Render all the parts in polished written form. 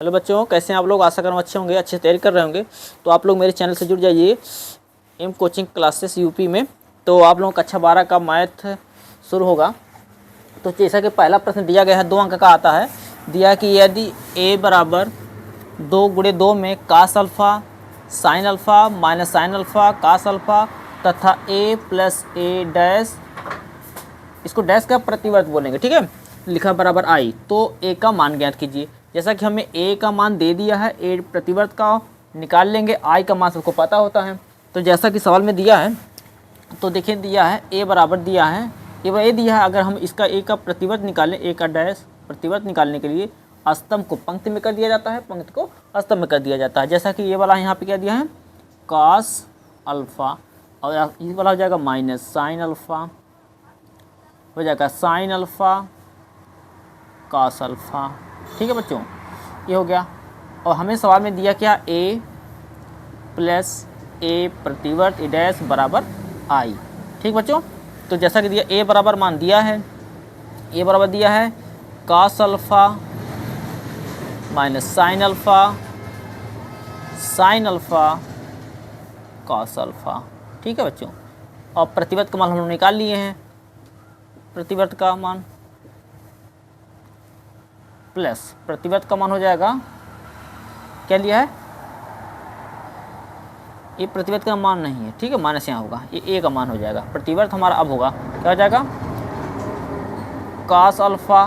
Hello बच्चों, कैसे हैं आप लोग। आशा करूँ अच्छे होंगे, अच्छे तैयारी कर रहे होंगे। तो आप लोग मेरे चैनल से जुड़ जाइए एम कोचिंग क्लासेस यूपी में। तो आप लोगों का कक्षा 12 का मैथ शुरू होगा। तो जैसा कि पहला प्रश्न दिया गया है, 2 अंक का आता है। दिया कि यदि a बराबर 2 × 2 में cos alpha sine alpha minus sine alpha cos alpha तथा a प्लस ए डैश, इसको डैश का प्रतिवर्त बोलेंगे, ठीक है, लिखा बराबर आई, तो a का मान ज्ञात कीजिए। जैसा कि हमें a का मान दे दिया है, a प्रतिवर्त का निकाल लेंगे, i का मान सबको पता होता है। तो जैसा कि सवाल में दिया है, तो देखिए दिया है a बराबर दिया है, a दिया है। अगर हम इसका a का प्रतिवर्त निकालें, a का डैश प्रतिवर्त निकालने के लिए स्तंभ को पंक्ति में कर दिया जाता है, पंक्ति को स्तंभ में कर दिया जाता है। जैसा कि ये वाला यहाँ पे क्या दिया है, cos अल्फ़ा, और ये वाला हो जाएगा माइनस साइन अल्फ़ा, हो जाएगा साइन अल्फ़ा cos अल्फ़ा। ठीक है बच्चों, ये हो गया। और हमें सवाल में दिया क्या, a प्लस ए प्रतिवर्त ए डैश बराबर आई। ठीक बच्चों, तो जैसा कि दिया a बराबर मान दिया है, a बराबर दिया है cos alpha minus sine alpha sine alpha cos alpha. ठीक है बच्चों, और प्रतिवर्त का मान हम लोग निकाल लिए हैं, प्रतिवर्त का मान प्लस प्रतिवर्त का मान हो जाएगा, क्या लिया है, ये प्रतिवर्त का मान नहीं है, ठीक है, माइनस यहाँ होगा, ये a का मान हो जाएगा। प्रतिवर्त हमारा अब होगा, क्या हो जाएगा, cos अल्फ़ा,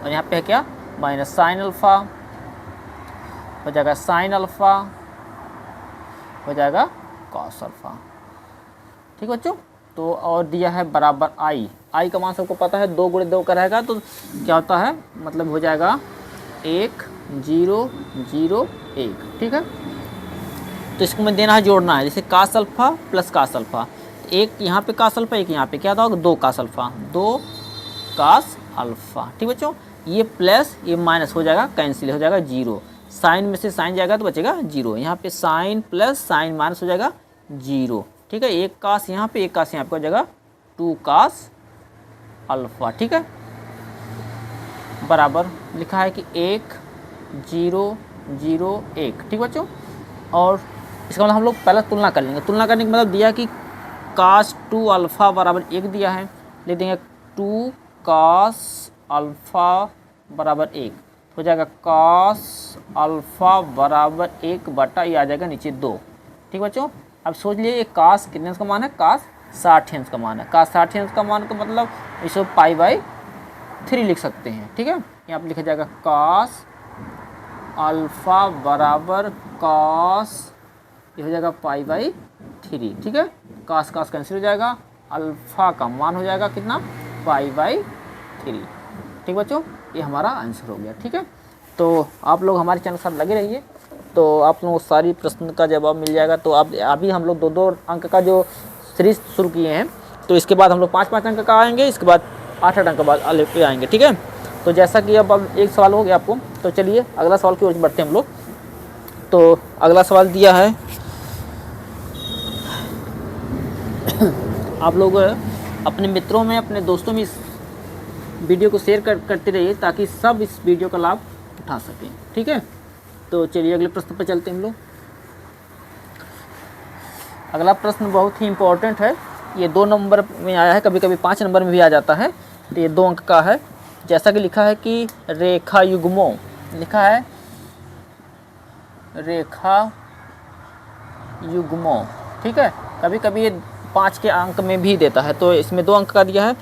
और यहाँ पे है क्या, माइनस साइन अल्फ़ा, हो जाएगा साइन अल्फ़ा, हो जाएगा cos अल्फ़ा। ठीक बच्चों, तो और दिया है बराबर आई का मान सबको पता है, 2 × 2 का रहेगा तो क्या होता है, मतलब हो जाएगा 1 0 0 1। ठीक है, तो इसको में देना है, जोड़ना है, जैसे cos alpha plus cos alpha, एक यहाँ पे कास अल्फ़ा, एक यहाँ पे क्या होगा, 2 कास अल्फ़ा, 2 कास अल्फ़ा। ठीक बच्चों, ये प्लस ये माइनस हो जाएगा, कैंसिल हो जाएगा 0, साइन में से साइन जाएगा तो बचेगा 0, यहाँ पे साइन प्लस साइन माइनस हो जाएगा 0। ठीक है, एक कास यहाँ पे, एक कास यहाँ पे हो जाएगा 2 कास अल्फ़ा। ठीक है, बराबर लिखा है कि 1 0 0 1। ठीक बच्चों, और इसका मतलब हम लोग पहले तुलना कर लेंगे। तुलना करने का मतलब दिया कि cos 2 अल्फ़ा बराबर 1 दिया है, ले देंगे 2 cos अल्फ़ा बराबर 1, हो जाएगा cos अल्फ़ा बराबर 1 बटा ये आ जाएगा नीचे 2। ठीक बच्चों, अब सोच लिए ये cos कितने का मान है, cos 60 अंश का मान है, cos 60 अंश का मान का मतलब इसको π/3 लिख सकते हैं। ठीक है, यहाँ पर लिखा जाएगा cos अल्फ़ा बराबर cos, ये हो जाएगा π/3। ठीक है, cos कैंसिल हो जाएगा, अल्फ़ा का मान हो जाएगा कितना, π/3। ठीक बच्चों, ये हमारा आंसर हो गया। ठीक है, तो आप लोग हमारे चैनल के साथ लगे रहिए, तो आप लोगों को सारी प्रश्न का जवाब मिल जाएगा। तो आप अभी हम लोग 2-2 अंक का जो सीरीज शुरू किए हैं, तो इसके बाद हम लोग 5-5 अंक का आएंगे, इसके बाद 8-8 अंक का बाद आएंगे। ठीक है, तो जैसा कि अब एक सवाल हो गया आपको, तो चलिए अगला सवाल की ओर बढ़ते हैं हम लोग। तो अगला सवाल दिया है, आप लोग अपने मित्रों में, अपने दोस्तों में इस वीडियो को शेयर करते रहिए ताकि सब इस वीडियो का लाभ उठा सकें। ठीक है, तो चलिए अगले प्रश्न पर चलते हैं हम लोग। अगला प्रश्न बहुत ही इम्पोर्टेंट है, ये 2 नंबर में आया है, कभी कभी 5 नंबर में भी आ जाता है, तो ये 2 अंक का है। जैसा कि लिखा है कि रेखा युग्मों, लिखा है रेखा युग्मों। ठीक है, कभी कभी ये 5 के अंक में भी देता है, तो इसमें 2 अंक का दिया है,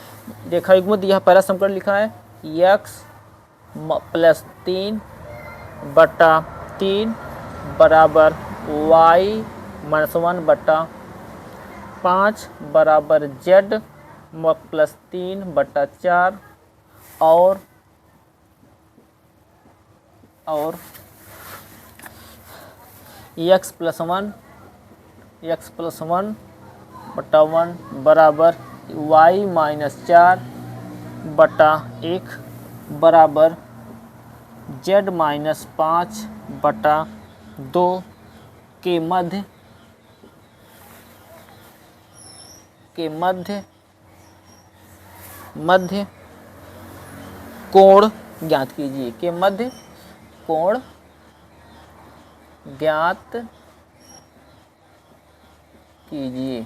रेखा युग्म दिया है। पहला समीकरण लिखा है x + 3 बटा 3 बराबर y - 1 बटा 5 बराबर z + 3 बटा 4 और x + 1 बटा 1 बराबर y - 4 बटा 1 बराबर z - 5 बटा 2 के मध्य कोण ज्ञात कीजिए, के मध्य कोण ज्ञात कीजिए।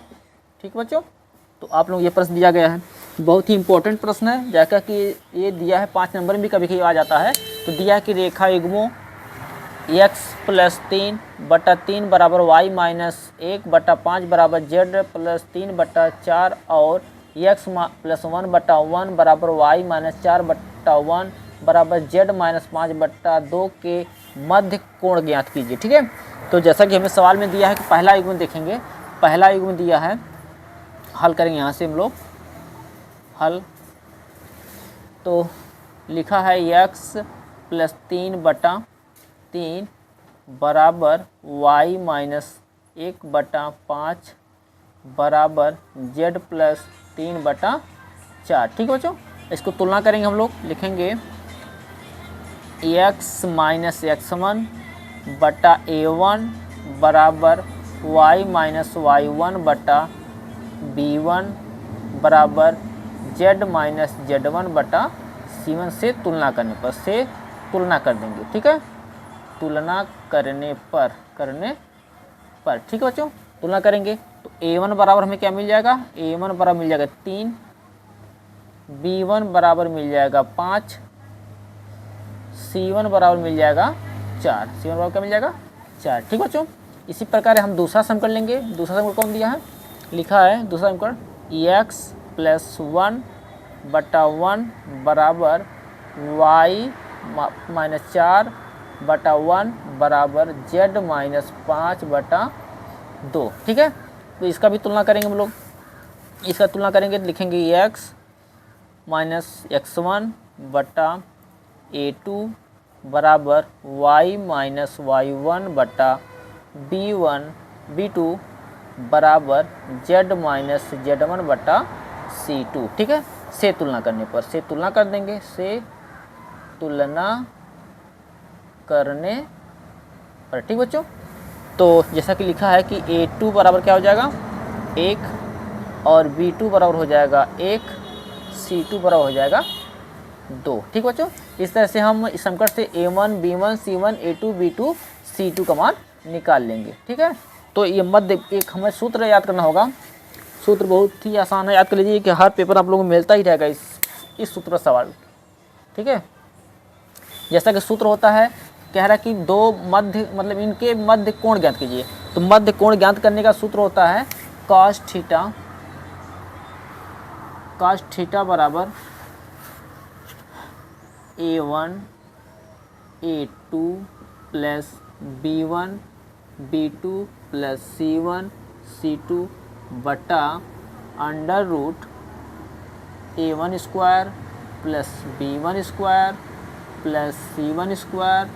ठीक बच्चों, तो आप लोग ये प्रश्न दिया गया है, बहुत ही इंपॉर्टेंट प्रश्न है, जैसा कि ये दिया है 5 नंबर में भी कभी कभी आ जाता है। तो दिया है कि रेखा युग्मों x + 3/3 बराबर y - 1/5 बराबर z + 3/4 और x + 1/1 बराबर y - 4/1 बराबर z - 5/2 के मध्य कोण ज्ञात कीजिए। ठीक है, तो जैसा कि हमें सवाल में दिया है कि पहला युग्म देखेंगे, पहला युग्म दिया है, हल करेंगे यहाँ से हम लोग हल। तो लिखा है x + 3/3 बराबर y - 1/5 बराबर z + 3/4। ठीक है बच्चों, इसको तुलना करेंगे हम लोग, लिखेंगे x - x1 बटा a1 बराबर y - y1 बटा b1 बराबर z - z1 बटा c1 से तुलना करने पर, से तुलना कर देंगे। ठीक है, तुलना करने पर ठीक है बच्चों, तुलना करेंगे तो a1 बराबर हमें क्या मिल जाएगा, a1 बराबर मिल जाएगा 3, b1 बराबर मिल जाएगा 5, c1 बराबर मिल जाएगा 4, c1 बराबर क्या मिल जाएगा 4। ठीक बच्चों, इसी प्रकार हम दूसरा समीकरण लेंगे। दूसरा समीकरण कौन दिया है, लिखा है दूसरा समीकरण x + 1/1 बराबर y - 4/1 बराबर z - 5/2। ठीक है, तो इसका भी तुलना करेंगे हम लोग, इसका तुलना करेंगे तो लिखेंगे x - x1 बटा a2 बराबर y - y1 बटा b2 बराबर z - z1 बटा c2। ठीक है, से तुलना करने पर, से तुलना कर देंगे, से तुलना करने पर। ठीक बच्चों, तो जैसा कि लिखा है कि a2 बराबर क्या हो जाएगा 1 और b2 बराबर हो जाएगा 1, c2 बराबर हो जाएगा 2। ठीक बच्चों, इस तरह से हम इस समीकरण से a1 b1 c1 a2 b2 c2 का मान निकाल लेंगे। ठीक है, तो ये मध्य एक हमें सूत्र याद करना होगा, सूत्र बहुत ही आसान है, याद कर लीजिए कि हर पेपर आप लोगों को मिलता ही रहेगा इस सूत्र का सवाल। ठीक है, जैसा कि सूत्र होता है, कह रहा है कि दो मध्य मतलब इनके मध्य कोण ज्ञात कीजिए। तो मध्य कोण ज्ञात करने का सूत्र होता है cos थीटा बराबर a1 a2 plus b1 b2 plus c1 c2 बटा √ a1 square plus b1 square plus c1 square,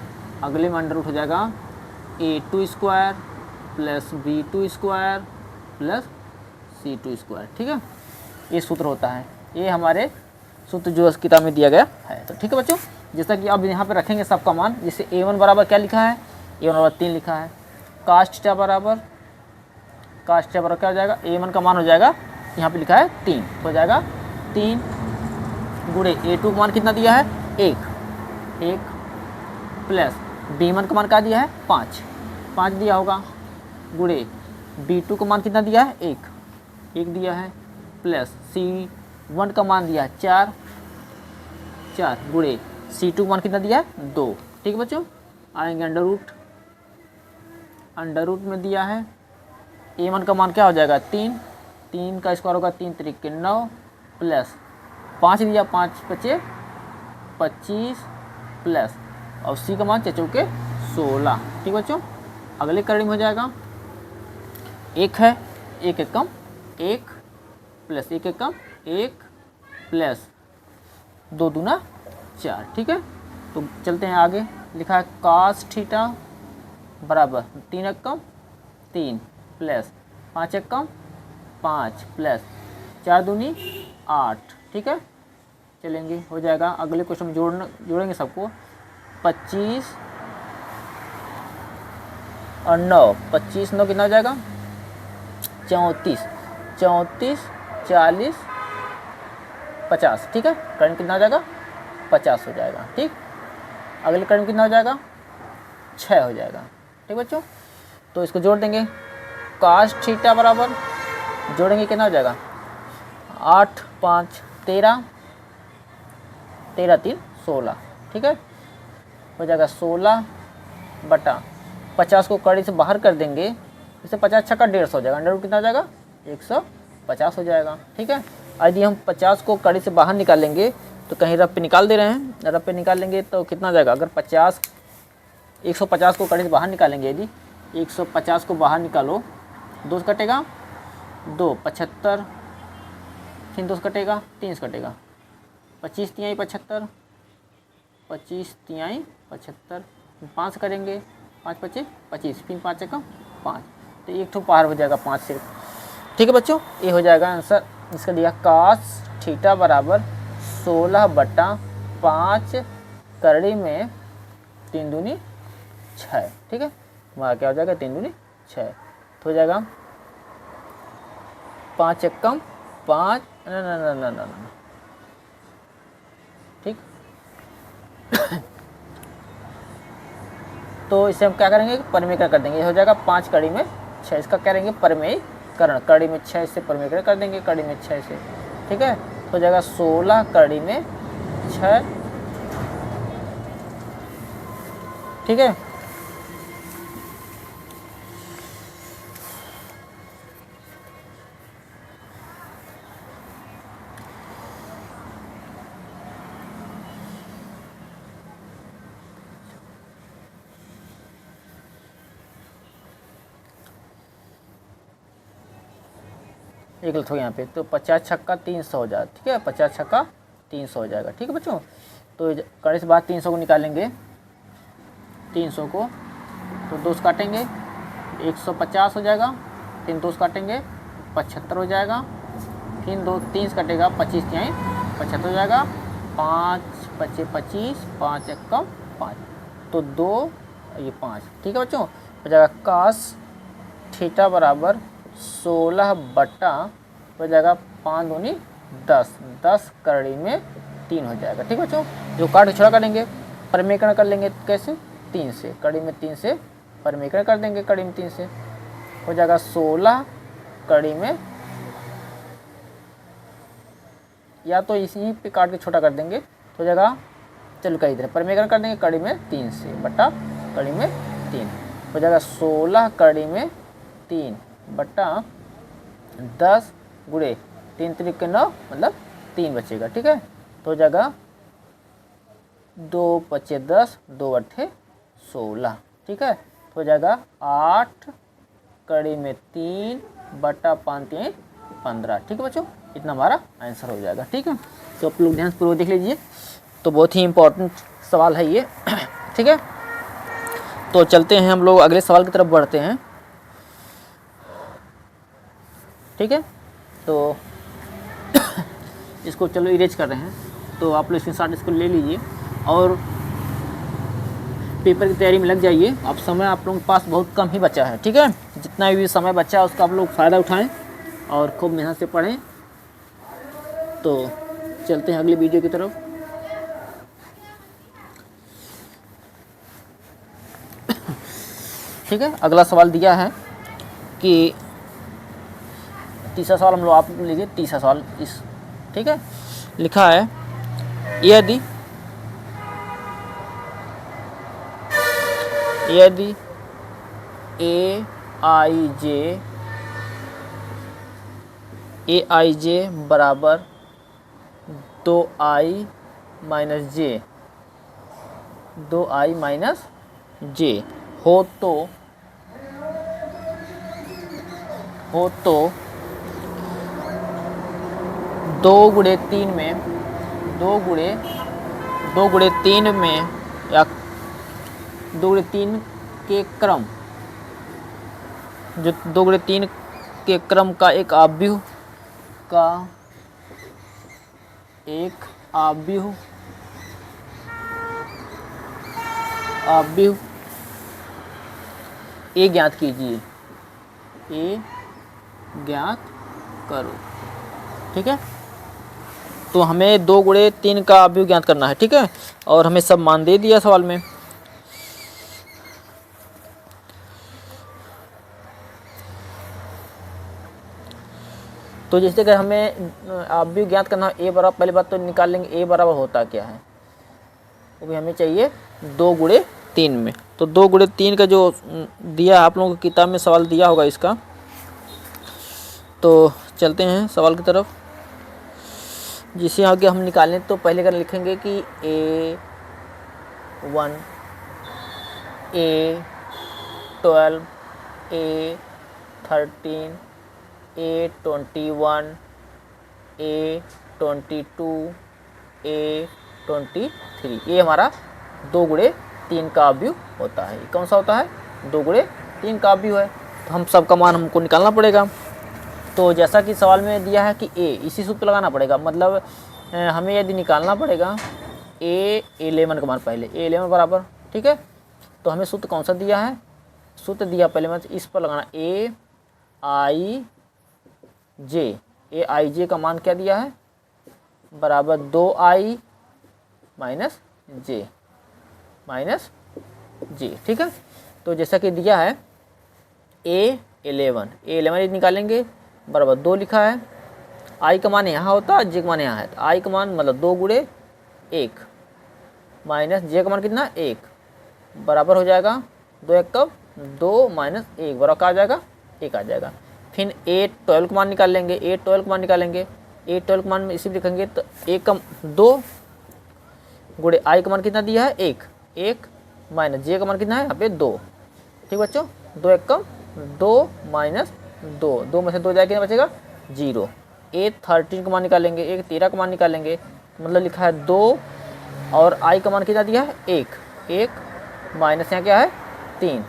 अगले में अंडर रूट हो जाएगा a2 square plus b2 square plus c2 square. ठीक है, ये सूत्र होता है, ये हमारे सूत्र जो किताब में दिया गया है। तो ठीक है बच्चों, जैसा कि अब यहाँ पे रखेंगे सबका मान, जैसे a1 बराबर क्या लिखा है, a1 बराबर 3 लिखा है, cos थीटा बराबर क्या हो जाएगा, a1 का मान हो जाएगा, यहाँ पे लिखा है 3, हो जाएगा 3 गुणे a2 का मान कितना दिया है 1 प्लस b1 का मान क्या दिया है 5 दिया होगा, गुणे b2 का मान कितना दिया है 1 दिया है, प्लस c1 का मान दिया है 4 गुणे c2 का मान कितना दिया है 2। ठीक है बच्चों, आएंगे अंडर रूट में दिया है a1 का मान क्या हो जाएगा 3 का स्क्वायर होगा 3 तरीके 9 प्लस 5 दिया 5 बचे 25 प्लस और c का मान 4 चौके 16। ठीक बच्चों, अगले कड़ी में हो जाएगा 1 है 1 एकम 1 प्लस 1 एकम 1 प्लस 2 दूना 4। ठीक है, तो चलते हैं आगे, लिखा है cos थीटा बराबर 3 एकम 3 प्लस 5 एकम 5 प्लस 4 दूनी 8। ठीक है, चलेंगे हो जाएगा, अगले क्वेश्चन में जोड़ेंगे सबको, 25 और 9, 25 9 कितना हो जाएगा 34 40 50। ठीक है, करंट कितना हो जाएगा 50 हो जाएगा। ठीक, अगले करंट कितना हो जाएगा 6 हो जाएगा। ठीक बच्चों। तो इसको जोड़ देंगे, cos थीटा बराबर जोड़ेंगे कितना हो जाएगा 8 5 13, 13 3 16, ठीक है। हो जाएगा 16 बटा 50 को कड़ी से बाहर कर देंगे, इससे 50 छक्का 150 हो जाएगा, अंडर रूट कितना हो जाएगा 150 हो जाएगा, ठीक है। यदि हम 50 को कड़ी से बाहर निकालेंगे तो कहीं रफ पे निकाल दे रहे हैं, रफ पे निकाल लेंगे तो कितना हो जाएगा, अगर 150 को कड़ी से बाहर निकालेंगे, यदि 150 को बाहर निकालो, 2 से कटेगा 2 75, फिर 2 से कटेगा 3 से कटेगा 25 तिहाई 75, 25 तिहाई 75, 5 करेंगे 5 25 25, फिर 5 का 5, तो एक ठो पार हो जाएगा 5 से, ठीक है बच्चों। ये हो जाएगा आंसर इसका दिया cos थीटा बराबर 16 बटा 5 करड़ी में 3 दूनी 6, ठीक है। वहाँ क्या हो जाएगा 3 दूनी 6, तो हो जाएगा 5 एकम 5 ना, ठीक। तो इसे हम क्या करेंगे परिमेयकरण कर देंगे, ये हो जाएगा 5 कड़ी में 6, इसका क्या करेंगे परिमेयकरण, कड़ी में 6 से परिमेयकरण कर देंगे, कड़ी में 6 से, ठीक है। तो हो जाएगा 16 कड़ी में 6, ठीक है। एक गलत हो यहाँ पे, तो 50 छक्का 300 हो जाएगा, ठीक है, 50 छक्का 300 हो जाएगा, ठीक है बच्चों। तो कड़ी से बाद 300 को निकालेंगे, 300 को तो 2 से काटेंगे 150 हो जाएगा, फिर 2 से काटेंगे 75 हो जाएगा, फिर 3 से कटेगा 25 तिहाई 75 हो जाएगा, 5 25 25, 5 एकम 5, तो 2 ये 5, ठीक है बच्चों। हो जाएगा cos थीटा बराबर 16 बटा हो जाएगा 5 दूनी 10, 10 करड़ी में 3 हो जाएगा, ठीक बच्चों। जो काट के छोड़ा करेंगे परिमेयकरण कर लेंगे, कैसे 3 से, कड़ी में 3 से परिमेयकरण कर देंगे, कड़ी में 3 से हो जाएगा 16 कड़ी में, या तो इसी पे काट के छोटा कर देंगे तो हो जाएगा, चलो कई तरह परिमेयकरण कर देंगे, कड़ी में 3 से बटा कड़ी में 3 हो जाएगा 16 कड़ी में 3 बटा 10 गुणे 3 3 9 मतलब 3 बचेगा, ठीक है। तो हो जाएगा 2 5 10, 2 8 16, ठीक है। तो हो जाएगा 8 कड़ी में 3 बटा 5 3 15, ठीक है बच्चों। इतना हमारा आंसर हो जाएगा, ठीक है। तो आप लोग ध्यान पूर्वक देख लीजिए, तो बहुत ही इम्पोर्टेंट सवाल है ये, ठीक है। तो चलते हैं हम लोग अगले सवाल की तरफ बढ़ते हैं, ठीक है। तो इसको चलो इरेज कर रहे हैं, तो आप लोग स्क्रीनशॉट इसको ले लीजिए और पेपर की तैयारी में लग जाइए। अब समय आप लोगों के पास बहुत कम ही बचा है, ठीक है। जितना भी समय बचा है उसका आप लोग फ़ायदा उठाएं और खूब मेहनत से पढ़ें। तो चलते हैं अगली वीडियो की तरफ। ठीक है, अगला सवाल दिया है कि तीसरा सवाल हम लोग आप लीजिए, तीसरा सवाल इस, ठीक है, लिखा है यदि आई जे बराबर 2i माइनस जे हो तो 2 गुणे 3 में या 2 गुणे 3 के क्रम, जो 2 गुणे 3 के क्रम का एक आव्यूह ए ज्ञात कीजिए, ए ज्ञात करो, ठीक है। तो हमें 2 गुणे 3 का आव्यूह ज्ञात करना है, ठीक है। और हमें सब मान दे दिया सवाल में। तो जैसे कि हमें अवयव ज्ञात करना है ए बराबर, पहली बात तो निकाल लेंगे ए बराबर होता क्या है, वो भी हमें चाहिए 2 गुणे 3 में। तो 2 गुणे 3 का जो दिया आप लोगों की किताब में सवाल दिया होगा इसका, तो चलते हैं सवाल की तरफ। जिसे आगे हम निकालें तो पहले कर लिखेंगे कि A1 A12 A13 A21 A22 A23, ये हमारा 2 गुणे 3 का अवयव होता है। कौन सा होता है? 2 गुणे 3 का अवयव है। तो हम सबका मान हमको निकालना पड़ेगा। तो जैसा कि सवाल में दिया है कि ए, इसी सूत्र लगाना पड़ेगा, मतलब हमें यदि निकालना पड़ेगा A11 का मान पहले, A11 बराबर, ठीक है। तो हमें सूत्र कौन सा दिया है? सूत्र दिया पहले मतलब इस पर लगाना AIJ का मान क्या दिया है? बराबर 2I माइनस जे, ठीक है। तो जैसा कि दिया है A11 निकालेंगे, बराबर 2 लिखा है। आई का मान यहाँ होता है, जे का मान यहाँ है, तो आई का मान मतलब 2 गुणे 1 माइनस जे का मान कितना? 1, बराबर हो जाएगा 2 1 कब 2 माइनस 1 बराबर का आ जाएगा 1 आ जाएगा। फिर A12 का मान निकाल लेंगे, A12 का मान निकालेंगे, A12 का मान में इसी लिखेंगे तो 1 का 2 गुणे आई का मान कितना दिया है? 1 माइनस जे का मान कितना है यहाँ पे 2, ठीक बच्चों। 2 1 कम 2 माइनस 2 में से 2 जाए कितना बचेगा? 0। A13 का मान निकालेंगे, A13 का मान निकालेंगे, मतलब लिखा है 2 और आई का मान कितना दिया है? 1 माइनस यहाँ क्या है? 3,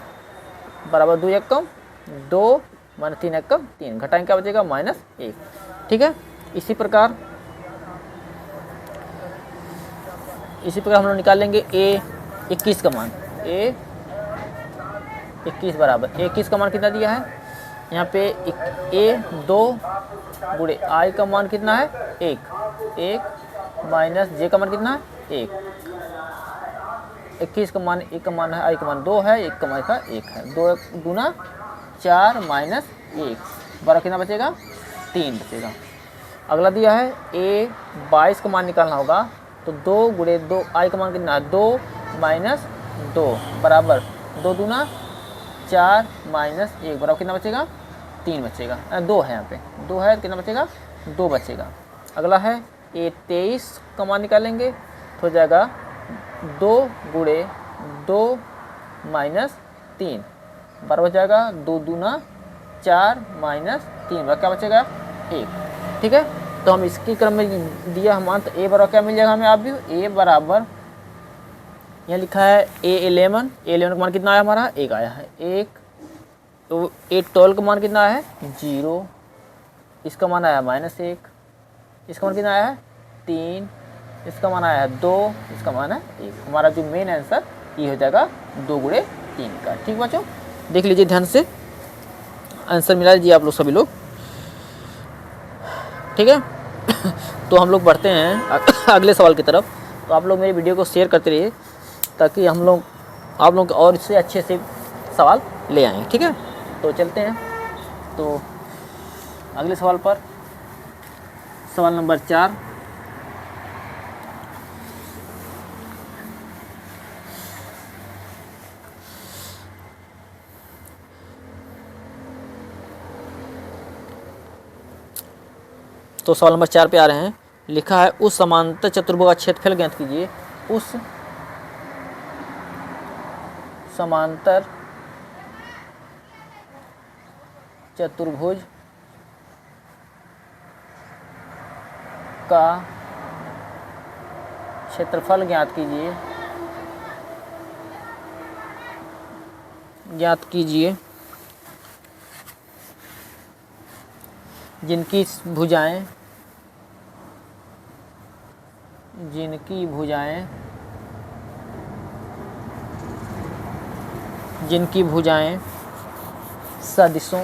बराबर 2 1 कम 2 माइनस 3 1 कम 3, घटाएंगे क्या बचेगा? -1, ठीक है। इसी प्रकार हम लोग निकाल लेंगे A21 का मान, A21 बराबर 21 का मान कितना दिया है यहाँ पे? A2 गुणे आई का मान कितना है? 1 माइनस जे का मान कितना है? 1। 21 का मान 1 का मान है, आई का मान 2 है, 1 का मान का 1 है, 2 गुना 4 माइनस 1 बराबर कितना बचेगा? 3 बचेगा। अगला दिया है A22 का मान निकालना होगा, तो 2 गुणे 2 आई का मान कितना है? 2 माइनस 2 बराबर 2 दूना 4 माइनस 1 बराबर कितना बचेगा? 3 बचेगा। 2 है यहाँ पे, 2 है, कितना बचेगा? 2 बचेगा। अगला है A23 का मान निकालेंगे, तो हो जाएगा 2 गुणे 2 माइनस 3 बराबर हो जाएगा 2 दूना 4 माइनस 3 बराबर क्या बचेगा? 1, ठीक है। तो हम इसके क्रम में दिया मान, तो ए बराबर क्या मिल जाएगा हमें? आप भी ए बराबर यहाँ लिखा है A11 का मान कितना आया हमारा? 1 आया है, 1। तो A12 का मान कितना आया है? 0, इसका मान आया -1, इसका मान कितना आया है? 3, इसका मान आया है 2, इसका मान है 1। हमारा जो मेन आंसर ये हो जाएगा 2 गुणे 3 का, ठीक बच्चों। देख लीजिए ध्यान से, आंसर मिला लीजिए आप लोग सभी लोग, ठीक है। तो हम लोग बढ़ते हैं अगले सवाल की तरफ। तो आप लोग मेरी वीडियो को शेयर करते रहिए, ताकि आप लोग और इससे अच्छे से सवाल ले आएँ, ठीक है। तो चलते हैं तो अगले सवाल पर, सवाल नंबर 4। तो सवाल नंबर 4 पे आ रहे हैं। लिखा है उस समांतर चतुर्भुज का क्षेत्रफल ज्ञात कीजिए। उस समांतर चतुर्भुज का क्षेत्रफल ज्ञात कीजिए जिनकी भुजाएं सदिशों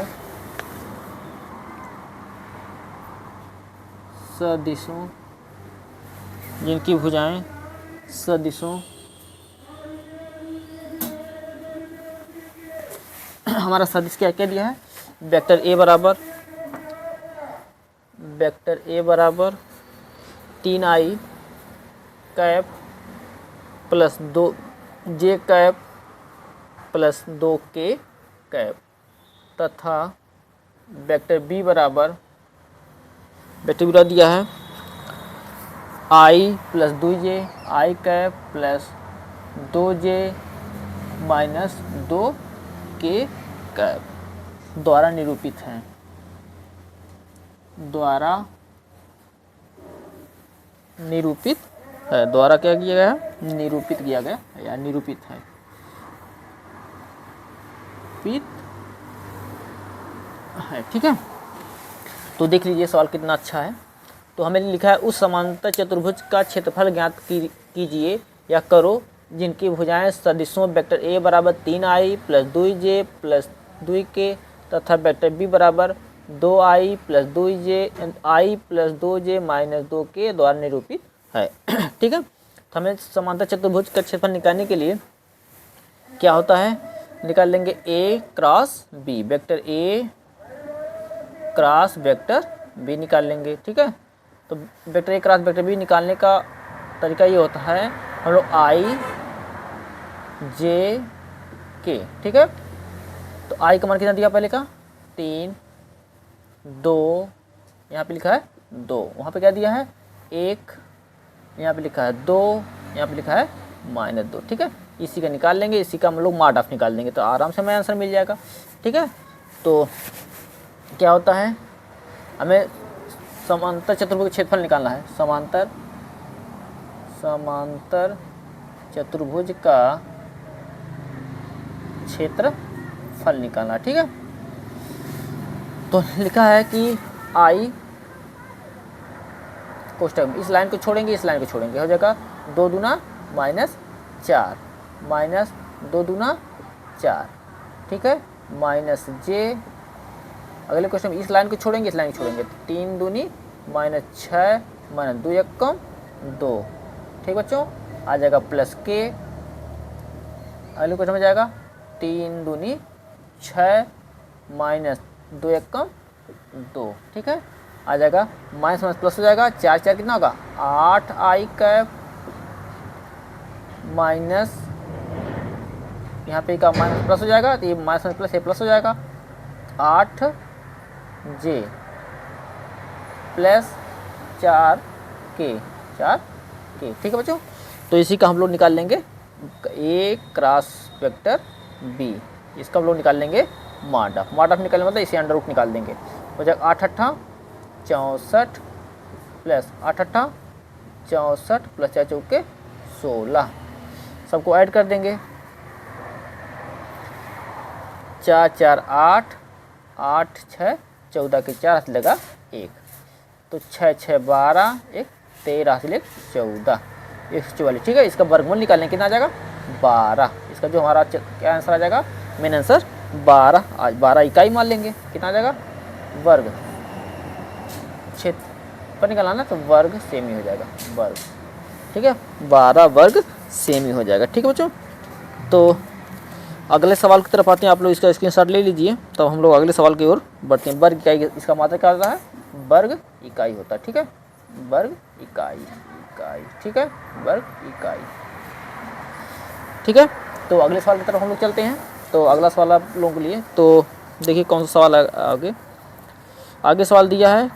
हमारा सदिश क्या दिया है? वेक्टर ए बराबर वेक्टर ए बराबर 3i cap plus 2j cap plus 2k cap तथा वेक्टर बी बराबर वेक्टर बी दिया है i plus 2j i cap plus 2j minus 2k cap द्वारा निरूपित हैं, द्वारा निरूपित है, द्वारा क्या किया गया है, निरूपित किया गया या निरूपित है, पित है। ठीक है, तो देख लीजिए सवाल कितना अच्छा है। तो हमें लिखा है उस समांतर चतुर्भुज का क्षेत्रफल ज्ञात कीजिए या करो जिनकी भुजाएं सदिशों वेक्टर ए बराबर 3i plus 2j plus 2k तथा वेक्टर बी बराबर 2i plus 2j i plus 2j minus 2k द्वारा निरूपित है। ठीक है, तो हमें समांतर चतुर्भुज का क्षेत्रफल निकालने के लिए क्या होता है, निकाल लेंगे a cross b, vector a cross vector b निकाल लेंगे। ठीक है, तो vector a cross vector b निकालने का तरीका ये होता है, हम लोग i j k। ठीक है, तो i का मान कितना दिया पहले का 3, 2, यहाँ पे लिखा है 2, वहाँ पे क्या दिया है 1, यहाँ पे लिखा है 2, यहाँ पे लिखा है -2। ठीक है, इसी का निकाल लेंगे, इसी का हम लोग मॉड ऑफ निकाल देंगे तो आराम से हमें आंसर मिल जाएगा। ठीक है, तो क्या होता है, हमें समांतर चतुर्भुज का क्षेत्रफल निकालना है, समांतर चतुर्भुज का क्षेत्रफल निकालना। ठीक है, तो लिखा है कि i कोष्टक इस लाइन को छोड़ेंगे, इस लाइन को छोड़ेंगे, हो जाएगा 2 दूना -4 माइनस 2 दूना 4। ठीक है, माइनस j, अगले क्वेश्चन में इस लाइन को छोड़ेंगे, इस लाइन को छोड़ेंगे, 3 दूनी -6 माइनस 2 एकम 2। ठीक बच्चों, आ जाएगा प्लस k, अगले क्वेश्चन में जाएगा 3 दूनी 6 माइनस 2 एकम 2। ठीक है, आ जाएगा माइनस माइनस प्लस हो जाएगा, 4 4 कितना होगा 8i कैप माइनस, यहाँ पे का माइनस प्लस हो जाएगा, तो ये माइनस माइनस प्लस ये प्लस हो जाएगा 8j प्लस 4k। ठीक है बच्चों, तो इसी का हम लोग निकाल लेंगे a क्रॉस वेक्टर b, इसका हम लोग निकाल लेंगे मॉड ऑफ निकालने मतलब इसे अंडर रूट निकाल देंगे, हो जाएगा 8 8 64 प्लस 8 8 64 प्लस 4 चौके 16, सबको ऐड कर देंगे, 4 4 8 8 6 14 के 4 हाथ लगा 1, तो 6 6 12 1 13 हाथ लग 14 144। ठीक है, इसका वर्गमूल निकालने कितना आ जाएगा 12, इसका जो हमारा क्या आंसर आ जाएगा, मेन आंसर 12। आज 12 इकाई मान लेंगे, कितना आ जाएगा वर्ग, क्षेत्र पर निकालना तो वर्ग सेम ही हो जाएगा वर्ग। ठीक है, 12 वर्ग सेम ही हो जाएगा। ठीक है बच्चों, तो अगले सवाल की तरफ आते हैं, आप लोग इसका स्क्रीनशॉट ले लीजिए, तब हम लोग अगले सवाल की ओर बढ़ते हैं। वर्ग इकाई, इसका मात्रा क्या होता है, वर्ग इकाई होता है। ठीक है, वर्ग इकाई। ठीक है, वर्ग इकाई। ठीक है, तो अगले सवाल की तरफ हम लोग चलते हैं। तो अगला सवाल आप लोगों के लिए, तो देखिए कौन सा सवाल है आगे सवाल दिया है,